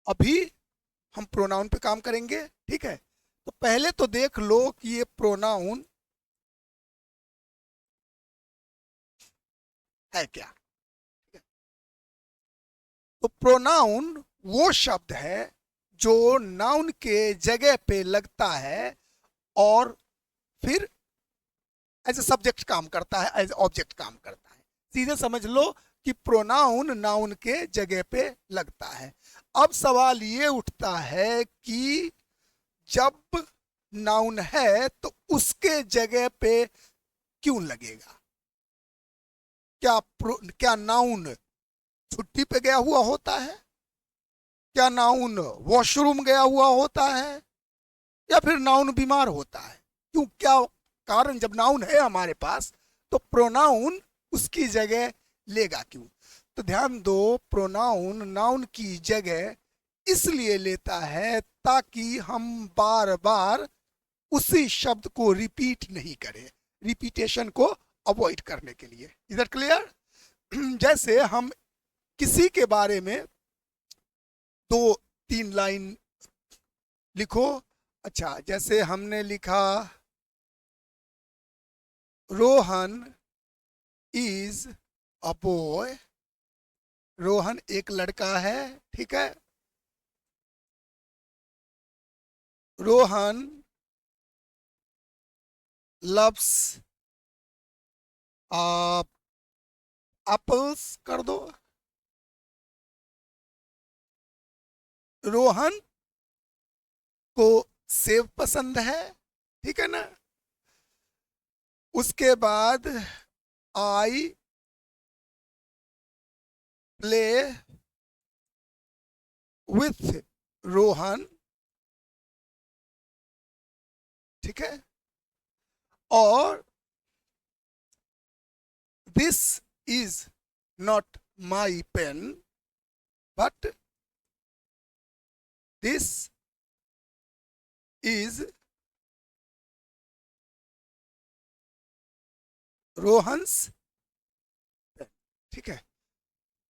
अभी हम प्रोनाउन पे काम करेंगे, ठीक है। तो पहले तो देख लो कि ये प्रोनाउन है क्या। तो प्रोनाउन वो शब्द है जो नाउन के जगह पे लगता है और फिर एज ए सब्जेक्ट काम करता है, एज ऑब्जेक्ट काम करता है। सीधे समझ लो कि प्रोनाउन नाउन के जगह पे लगता है। अब सवाल ये उठता है कि जब नाउन है तो उसके जगह पे क्यों लगेगा। क्या नाउन छुट्टी पे गया हुआ होता है? क्या नाउन वॉशरूम गया हुआ होता है? या फिर नाउन बीमार होता है? क्यों, क्या कारण? जब नाउन है हमारे पास तो प्रोनाउन उसकी जगह लेगा क्यों? तो ध्यान दो, प्रोनाउन नाउन की जगह इसलिए लेता है ताकि हम बार बार उसी शब्द को रिपीट नहीं करें, रिपीटेशन को अवॉइड करने के लिए। Is that clear? जैसे हम किसी के बारे में दो तीन लाइन लिखो। अच्छा, जैसे हमने लिखा Rohan is a boy. Rohan एक लड़का है, ठीक है। रोहन लव्स एप्पल्स कर दो। रोहन को सेब पसंद है, ठीक है ना। उसके बाद आई प्ले विथ रोहन, ठीक है। और this is not my pen but this is Rohan's pen, ठीक है।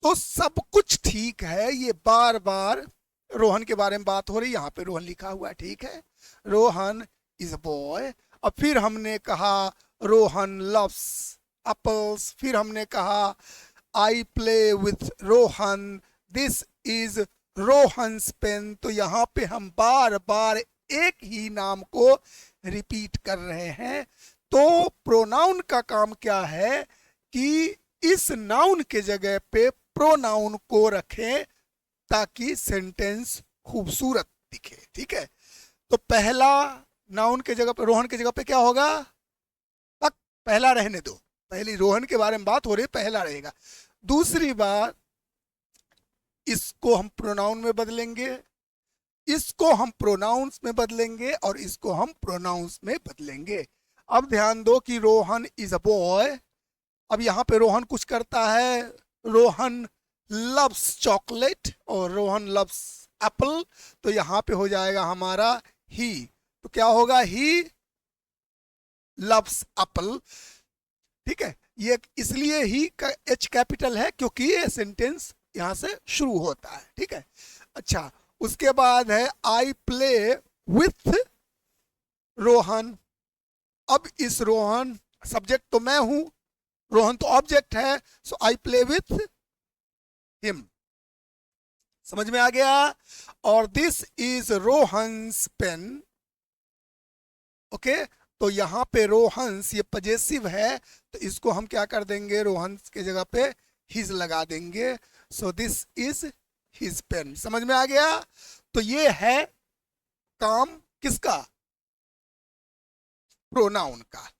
तो सब कुछ ठीक है, ये बार बार रोहन के बारे में बात हो रही, यहाँ पे रोहन लिखा हुआ है, ठीक है। Rohan is a boy. अब फिर हमने कहा रोहन लव्स एप्पल्स, फिर हमने कहा I play with Rohan, this is Rohan's pen. तो यहाँ पे हम बार बार एक ही नाम को रिपीट कर रहे हैं। तो प्रोनाउन का काम क्या है कि इस नाउन के जगह पे प्रोनाउन को रखें ताकि सेंटेंस खूबसूरत दिखे, ठीक है। तो पहला नाउन के जगह पे, रोहन के जगह पे क्या होगा? तक पहला रहने दो, पहली रोहन के बारे में बात हो रही है, पहला रहेगा। दूसरी बात, इसको हम प्रोनाउन में बदलेंगे, इसको हम प्रोनाउंस में बदलेंगे और इसको हम प्रोनाउंस में बदलेंगे। अब ध्यान दो कि रोहन इज अ बॉय। अब यहाँ पे रोहन कुछ करता है, रोहन लव्स चॉकलेट और रोहन लव्स एप्पल। तो यहाँ पे हो जाएगा हमारा ही। तो क्या होगा? ही लव्स एप्पल, ठीक है। ये इसलिए ही का एच कैपिटल है क्योंकि ये सेंटेंस यहाँ से शुरू होता है, ठीक है। अच्छा, उसके बाद है आई प्ले विथ रोहन। अब इस रोहन, सब्जेक्ट तो मैं हूं, रोहन तो ऑब्जेक्ट है, so I play with him. समझ में आ गया? और this is Rohan's pen, okay. तो यहाँ पे रोहन्स ये पजेसिव है, तो इसको हम क्या कर देंगे? रोहन्स के जगह पे हिज लगा देंगे। So this is his pen. समझ में आ गया? तो ये है काम किसका? प्रोनाउन का।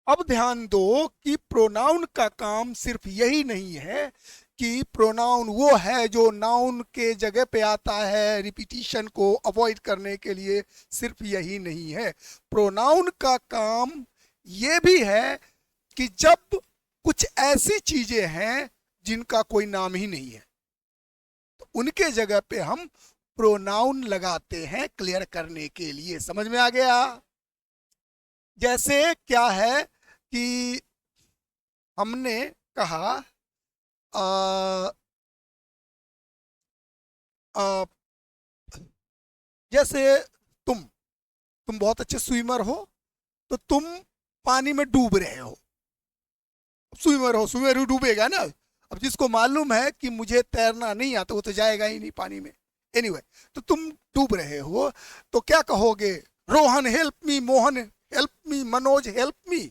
अब ध्यान दो कि प्रोनाउन का काम सिर्फ यही नहीं है कि प्रोनाउन वो है जो नाउन के जगह पे आता है, रिपीटिशन को अवॉइड करने के लिए। सिर्फ यही नहीं है, प्रोनाउन का काम ये भी है कि जब कुछ ऐसी चीजें हैं जिनका कोई नाम ही नहीं है तो उनके जगह पे हम प्रोनाउन लगाते हैं क्लियर करने के लिए। समझ में आ गया? जैसे क्या है कि हमने कहा आ, आ, जैसे तुम बहुत अच्छे स्विमर हो, तो तुम पानी में डूब रहे हो, स्विमर ही डूबेगा ना। अब जिसको मालूम है कि मुझे तैरना नहीं आता वो तो जाएगा ही नहीं पानी में। एनीवे, तो तुम डूब रहे हो, तो क्या कहोगे? Rohan help me, Mohan help me, Manoj help me?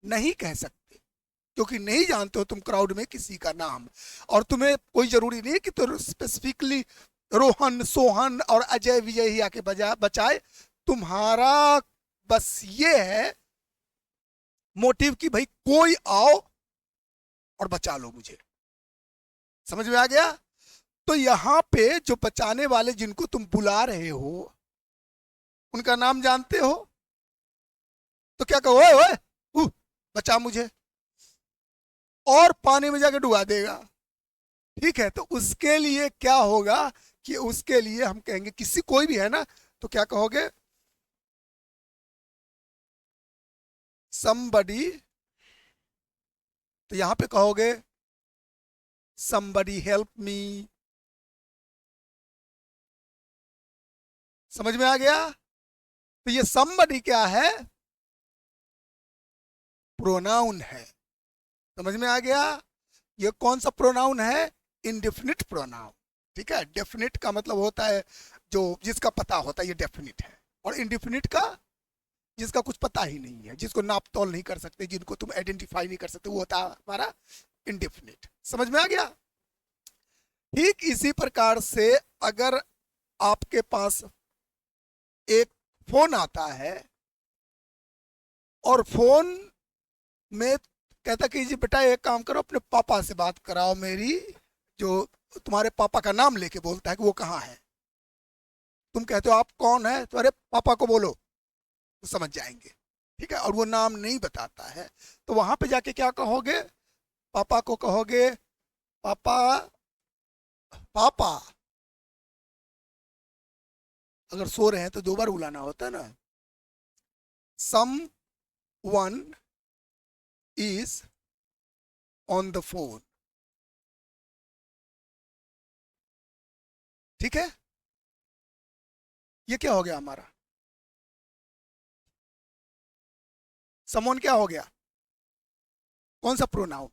नहीं कह सकते, क्योंकि नहीं जानते हो तुम क्राउड में किसी का नाम। और तुम्हें कोई जरूरी नहीं है कि तो स्पेसिफिकली रोहन, सोहन और अजय विजय ही आके बचाए। तुम्हारा बस ये है मोटिव कि भाई कोई आओ और बचा लो मुझे। समझ में आ गया? तो यहां पे जो बचाने वाले जिनको तुम बुला रहे हो उनका नाम जानते हो, तो क्या कहो, ओए ओए बचा मुझे, और पानी में जाके डुबा देगा। ठीक है, तो उसके लिए क्या होगा कि उसके लिए हम कहेंगे, किसी कोई भी है ना, तो क्या कहोगे? somebody, तो यहां पे कहोगे somebody help me। समझ में आ गया? तो ये somebody क्या है? प्रोनाउन है। समझ में आ गया? ये कौन सा प्रोनाउन है? Indefinite pronoun. ठीक है, डेफिनिट का मतलब होता है जो जिसका पता होता है, ये डेफिनिट है। और इंडेफिनिट का जिसका कुछ पता ही नहीं है, जिसको नाप तोल नहीं कर सकते, जिनको तुम आइडेंटिफाई नहीं कर सकते, वो होता है हमारा इंडेफिनिट। समझ में आ गया? ठीक इसी प्रकार से अगर आपके पास एक फोन आता है और फोन में कहता कि जी बेटा एक काम करो, अपने पापा से बात कराओ मेरी, जो तुम्हारे पापा का नाम लेके बोलता है कि वो कहाँ है। तुम कहते हो आप कौन है, तो अरे पापा को बोलो, तो समझ जाएंगे। ठीक है, और वो नाम नहीं बताता है, तो वहां पे जाके क्या कहोगे? पापा को कहोगे पापा, पापा। अगर सो रहे हैं तो दो बार बुलाना होता है ना। someone is on the phone। ठीक है, ये क्या हो गया हमारा? someone क्या हो गया? कौन सा प्रोनाउन?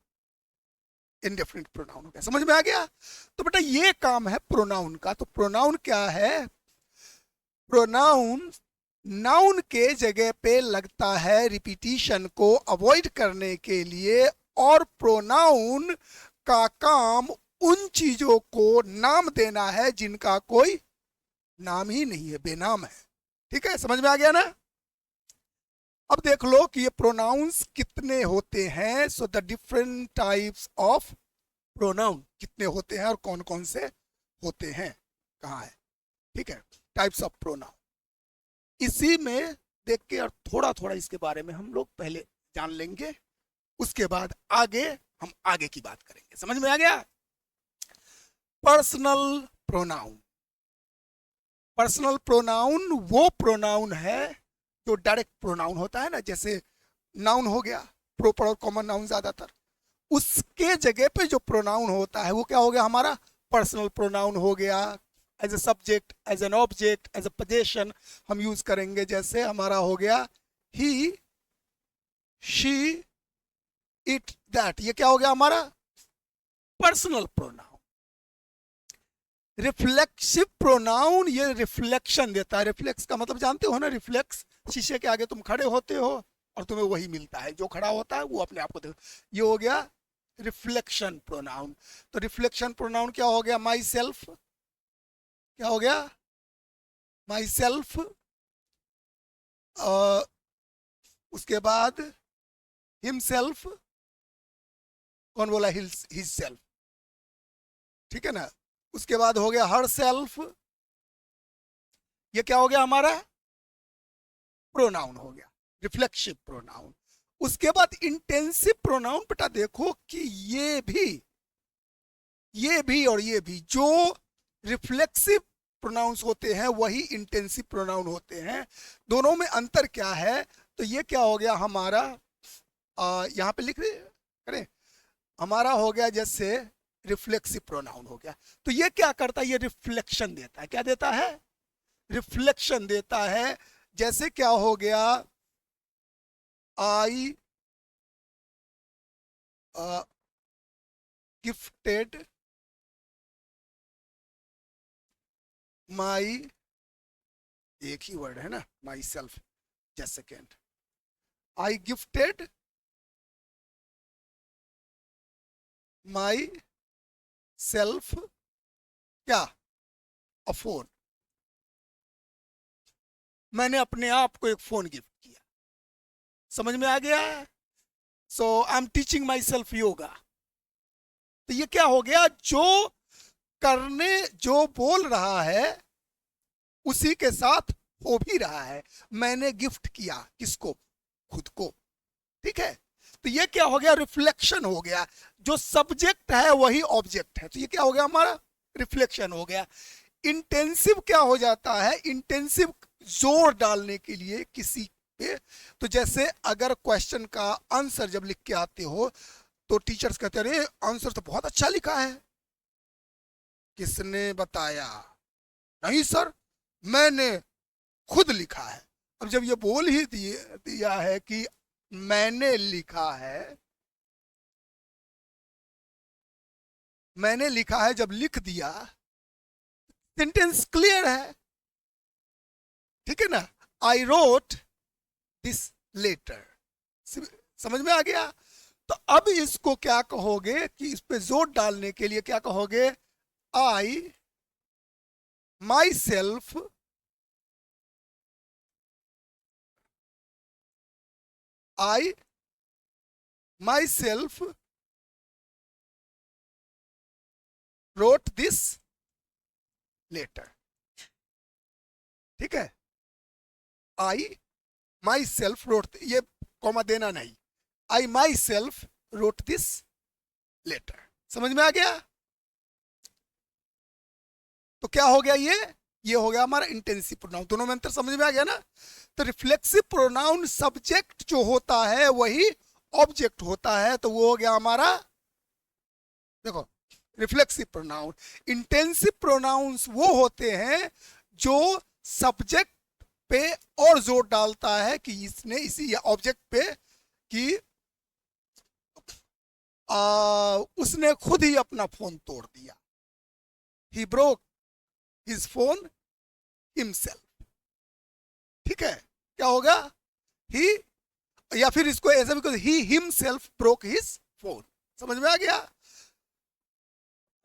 इंडेफिनिट प्रोनाउन हो गया। समझ में आ गया? तो बेटा ये काम है प्रोनाउन का। तो प्रोनाउन क्या है? प्रोनाउन नाउन के जगह पे लगता है रिपीटिशन को अवॉइड करने के लिए, और प्रोनाउन का काम उन चीजों को नाम देना है जिनका कोई नाम ही नहीं है, बेनाम है। ठीक है, समझ में आ गया ना? अब देख लो कि ये प्रोनाउंस कितने होते हैं। So the different types of pronoun कितने होते हैं और कौन कौन से होते हैं, कहाँ है? ठीक है, टाइप्स ऑफ प्रोनाउन इसी में देख के और थोड़ा थोड़ा इसके बारे में हम लोग पहले जान लेंगे, उसके बाद आगे हम आगे की बात करेंगे। समझ में आ गया? Personal pronoun. पर्सनल प्रोनाउन वो प्रोनाउन है जो डायरेक्ट प्रोनाउन होता है ना, जैसे नाउन हो गया, प्रॉपर और कॉमन नाउन ज्यादातर, उसके जगह पे जो प्रोनाउन होता है वो क्या हो गया हमारा? पर्सनल प्रोनाउन हो गया। As a subject, as an object, as a possession हम यूज करेंगे। जैसे हमारा हो गया ही, शी, इट, दैट, ये क्या हो गया हमारा? Personal pronoun. रिफ्लेक्सिव प्रोनाउन ये रिफ्लेक्शन देता है। रिफ्लेक्स का मतलब जानते हो ना? रिफ्लेक्स, शीशे के आगे तुम खड़े होते हो और तुम्हें वही मिलता है, जो खड़ा होता है वो अपने आप को देखो। ये हो गया रिफ्लेक्शन प्रोनाउन। तो रिफ्लेक्शन प्रोनाउन क्या हो गया? माई सेल्फ, क्या हो गया? My self. उसके बाद हिमसेल्फ, कौन बोला? His self. ठीक है ना? उसके बाद हो गया हर सेल्फ, ये क्या हो गया हमारा? प्रोनाउन हो गया, रिफ्लेक्सिव प्रोनाउन। उसके बाद इंटेंसिव प्रोनाउन, बेटा देखो कि ये भी और ये भी जो रिफ्लेक्सिव प्रोनाउंस होते हैं वही इंटेंसिव प्रोनाउन होते हैं। दोनों में अंतर क्या है? तो ये क्या हो गया हमारा? यहाँ पे लिख रहे करें, हमारा हो गया जैसे रिफ्लेक्सिव प्रोनाउन हो गया। तो ये क्या करता है? ये रिफ्लेक्शन देता है। क्या देता है? रिफ्लेक्शन देता है। जैसे क्या हो गया, आई गिफ्टेड माई, एक ही वर्ड है ना, my self, just second, I gifted my self क्या, अ फोन, मैंने अपने आप को एक फोन गिफ्ट किया। समझ में आ गया? So I am teaching myself yoga. तो ये क्या हो गया, जो बोल रहा है उसी के साथ हो भी रहा है। मैंने गिफ्ट किया किसको, खुद को। ठीक है, तो ये क्या हो गया, रिफ्लेक्शन हो गया। जो सब्जेक्ट है वही ऑब्जेक्ट है, तो ये क्या हो गया हमारा, रिफ्लेक्शन हो गया। इंटेंसिव क्या हो जाता है, इंटेंसिव जोर डालने के लिए किसी पे। तो जैसे अगर क्वेश्चन का आंसर जब लिख के आते हो तो टीचर्स कहते हैं अरे आंसर तो बहुत अच्छा लिखा है, किसने बताया, नहीं सर मैंने खुद लिखा है। अब जब ये बोल ही दिया है कि मैंने लिखा है, मैंने लिखा है, जब लिख दिया सेंटेंस क्लियर है। ठीक है ना, आई रोट दिस लेटर, समझ में आ गया। तो अब इसको क्या कहोगे कि इस पे जोर डालने के लिए क्या कहोगे, I myself I myself wrote this letter. ठीक है, आई माई सेल्फ रोट, ये कॉमा देना नहीं, I myself wrote this letter. समझ में आ गया? तो क्या हो गया, ये हो गया हमारा इंटेंसिव प्रोनाउन। दोनों में अंतर समझ में आ गया ना। तो रिफ्लेक्सिव प्रोनाउन सब्जेक्ट जो होता है वही ऑब्जेक्ट होता है, तो वो हो गया हमारा, देखो रिफ्लेक्सिव प्रोनाउन। इंटेंसिव प्रोनाउंस वो होते हैं जो सब्जेक्ट पे और जोर डालता है कि इसने इसी ऑब्जेक्ट पे कि उसने खुद ही अपना फोन तोड़ दिया, he broke his phone himself. ठीक है, क्या होगा, ही, या फिर इसको ऐसा भी, he himself broke his phone. समझ में आ गया?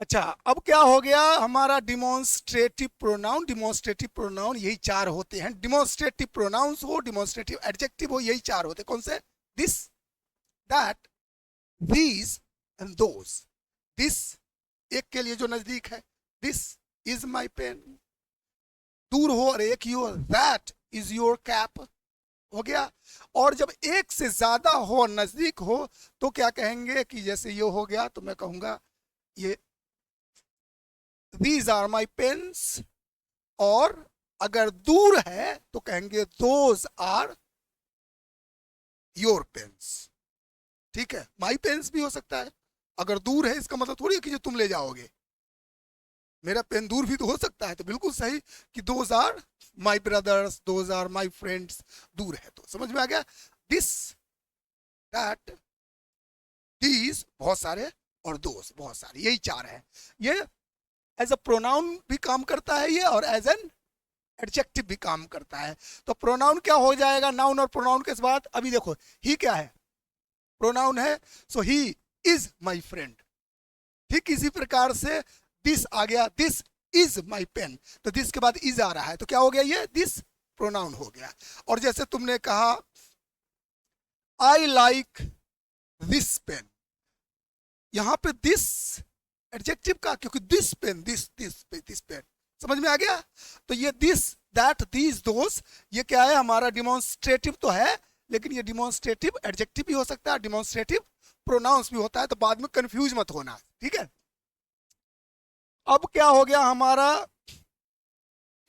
अच्छा, अब क्या हो गया हमारा डिमॉन्स्ट्रेटिव प्रोनाउन। डिमॉन्स्ट्रेटिव प्रोनाउन यही चार होते हैं, डिमॉन्स्ट्रेटिव प्रोनाउंस हो, डिमॉन्स्ट्रेटिव एडजेक्टिव हो, यही चार होते हैं। कौन से, this, that, these and those। This एक के लिए जो नजदीक है, दिस इज माई पेन, दूर हो और एक ही हो, दैट इज योर कैप, हो गया। और जब एक से ज्यादा हो, नजदीक हो, तो क्या कहेंगे कि जैसे ये हो गया तो मैं कहूंगा ये these are my pens, और अगर दूर है तो कहेंगे those are your pens। ठीक है, माई पेन्स भी हो सकता है, अगर दूर है इसका मतलब थोड़ी है कि जो तुम ले जाओगे, मेरा पेन दूर भी तो हो सकता है। तो बिल्कुल सही कि those are my brothers, those are my friends, दूर है तो। समझ में आ गया? दिस, दैट, दीज बहुत सारे, और दोज बहुत सारे, यही चार है। ये एज अ प्रोनाउन भी काम करता है ये, और एज एन एडजेक्टिव भी काम करता है। तो प्रोनाउन क्या हो जाएगा, नाउन और प्रोनाउन के बाद। अभी देखो ही क्या है, प्रोनाउन है, सो ही इज माई फ्रेंड। ठीक इसी प्रकार से दिस आ गया, दिस इज माई पेन, तो दिस के बाद इज आ रहा है, तो क्या हो गया, ये दिस प्रोनाउन हो गया। और जैसे तुमने कहा आई लाइक दिस पेन, यहां पे दिस एडजेक्टिव का, क्योंकि दिस पेन, दिस पेन, समझ में आ गया? तो ये दिस, दैट, दीज, दोस, ये क्या है हमारा, डिमॉन्स्ट्रेटिव तो है, लेकिन ये डिमॉन्स्ट्रेटिव एडजेक्टिव भी हो सकता है, डिमॉन्स्ट्रेटिव प्रोनाउंस भी होता है, तो बाद में कंफ्यूज मत होना। ठीक है, अब क्या हो गया हमारा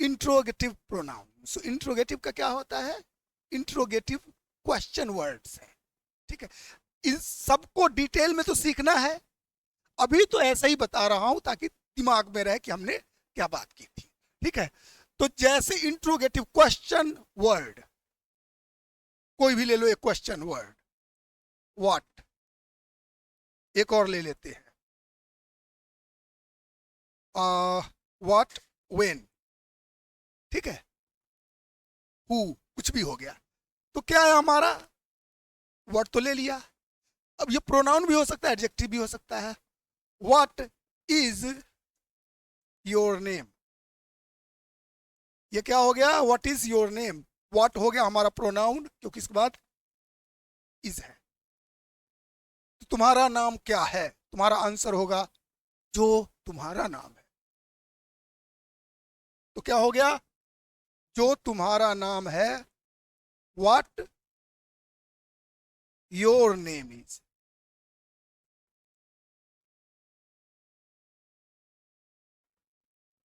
इंट्रोगेटिव प्रोनाउन। सो इंट्रोगेटिव का क्या होता है, इंट्रोगेटिव क्वेश्चन वर्ड्स है। ठीक है, इन सबको डिटेल में तो सीखना है, अभी तो ऐसा ही बता रहा हूं ताकि दिमाग में रहे कि हमने क्या बात की थी। ठीक है, तो जैसे इंट्रोगेटिव क्वेश्चन वर्ड, कोई भी ले लो एक क्वेश्चन वर्ड, व्हाट, एक और ले लेते हैं व्हाट, व्हेन, ठीक है, हु, कुछ भी हो गया। तो क्या है हमारा, वर्ड तो ले लिया। अब ये प्रोनाउन भी हो सकता है, एडजेक्टिव भी हो सकता है। व्हाट इज योर नेम, ये क्या हो गया, what is your name. What हो गया हमारा प्रोनाउन, क्योंकि इसके बाद इज है। तो तुम्हारा नाम क्या है, तुम्हारा आंसर होगा जो तुम्हारा नाम है। तो क्या हो गया, जो तुम्हारा नाम है, what your name is.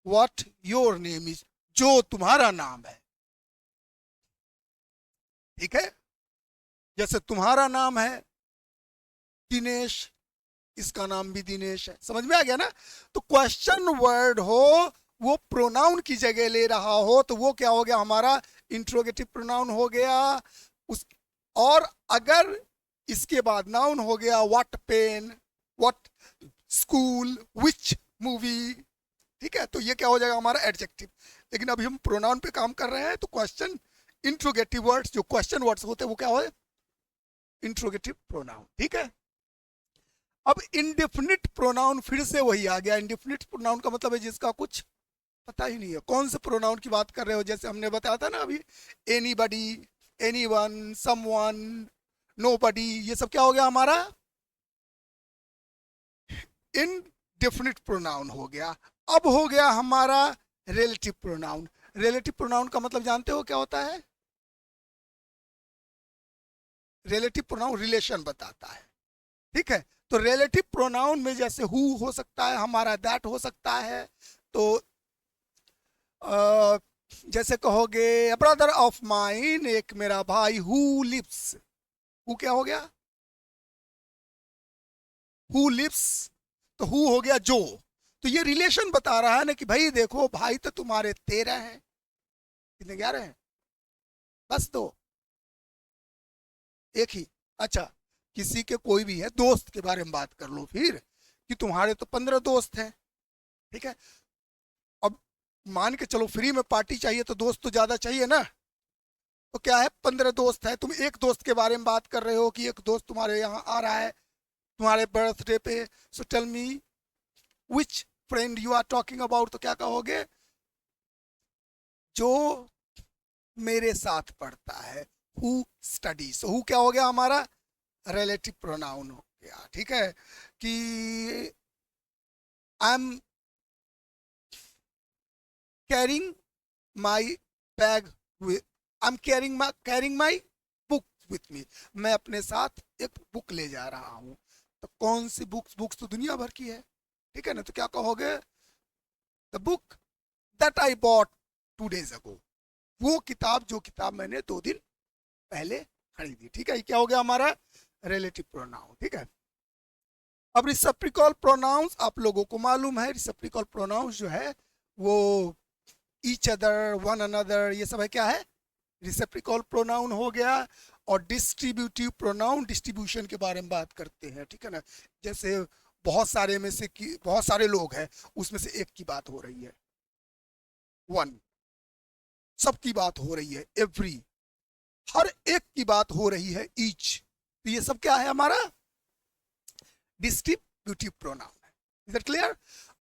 What your name is, जो तुम्हारा नाम है, ठीक है। जैसे तुम्हारा नाम है दिनेश, इसका नाम भी दिनेश है, समझ में आ गया ना। तो क्वेश्चन वर्ड हो, वो प्रोनाउन की जगह ले रहा हो, तो वो क्या हो गया हमारा, इंट्रोगेटिव प्रोनाउन हो गया उस। और अगर इसके बाद नाउन हो गया, what pen, what school, which movie, ठीक है, तो ये क्या हो जाएगा हमारा एडजेक्टिव। लेकिन अभी हम प्रोनाउन पे काम कर रहे हैं, तो क्वेश्चन इंट्रोगेटिव वर्ड्स, जो क्वेश्चन वर्ड्स होते हैं वो क्या हो, इंट्रोगेटिव प्रोनाउन, ठीक है। अब इंडेफिनिट प्रोनाउन, फिर से वही आ गया। इंडेफिनिट प्रोनाउन का मतलब है जिसका कुछ पता ही नहीं है। कौन से प्रोनाउन की बात कर रहे हो, जैसे हमने बताया था ना अभी, एनीबडी, एनीवन, समवन, नोबडी, ये सब क्या हो गया हमारा, इनडेफिनिट प्रोनाउन हो गया। अब हो गया हमारा रिलेटिव प्रोनाउन। रिलेटिव प्रोनाउन का मतलब जानते हो क्या होता है, रिलेटिव प्रोनाउन रिलेशन बताता है, ठीक है। तो रिलेटिव प्रोनाउन में जैसे हु हो सकता है हमारा, दैट हो सकता है। तो जैसे कहोगे ब्रदर ऑफ माइन, एक मेरा भाई, हु लिव्स, हु क्या हो गया, हु लिव्स, तो हु हो गया जो। तो ये रिलेशन बता रहा है ना कि भाई देखो भाई तो तुम्हारे 13 हैं, कितने 11 हैं, बस दो, एक ही। अच्छा, किसी के कोई भी है, दोस्त के बारे में बात कर लो फिर, कि तुम्हारे तो 15 दोस्त हैं, ठीक है। अब मान के चलो फ्री में पार्टी चाहिए तो दोस्त तो ज्यादा चाहिए ना। तो क्या है, 15 दोस्त है, तुम एक दोस्त के बारे में बात कर रहे हो कि एक दोस्त तुम्हारे यहाँ आ रहा है तुम्हारे बर्थडे पे, so tell me which friend you are talking about. तो क्या कहोगे, जो मेरे साथ पढ़ता है, हु स्टडीज। हु क्या हो गया हमारा, रिलेटिव प्रोनाउन हो गया, ठीक है। कि I am carrying my bag with, I am carrying my book with me, मैं अपने साथ एक बुक ले जा रहा हूँ। तो कौन सी बुक्स, बुक्स तो दुनिया भर की है, ठीक है ना। तो क्या कहोगे, the book that I bought 2 days ago, वो किताब जो किताब मैंने 2 दिन पहले खरीदी, ठीक है। क्या हो गया हमारा रिलेटिव प्रोनाउन, ठीक है। अब रिसेप्टिकल प्रोनाउंस आप लोगों को मालूम है, रिसेप्टिकल प्रोनाउंस जो है वो ईच अदर, वन अनदर, ये सब है, क्या है, रिसेप्टिकल प्रोनाउन हो गया। और डिस्ट्रीब्यूटिव प्रोनाउन, डिस्ट्रीब्यूशन के बारे में बात करते हैं, ठीक है ना। जैसे बहुत सारे में से बहुत सारे लोग हैं, उसमें से एक की बात हो रही है, वन, सबकी बात हो रही है, एवरी, हर एक की बात हो रही है, ईच। तो ये सब क्या है हमारा डिस्ट्रीब्यूटिव प्रोनाउन है। Is that clear.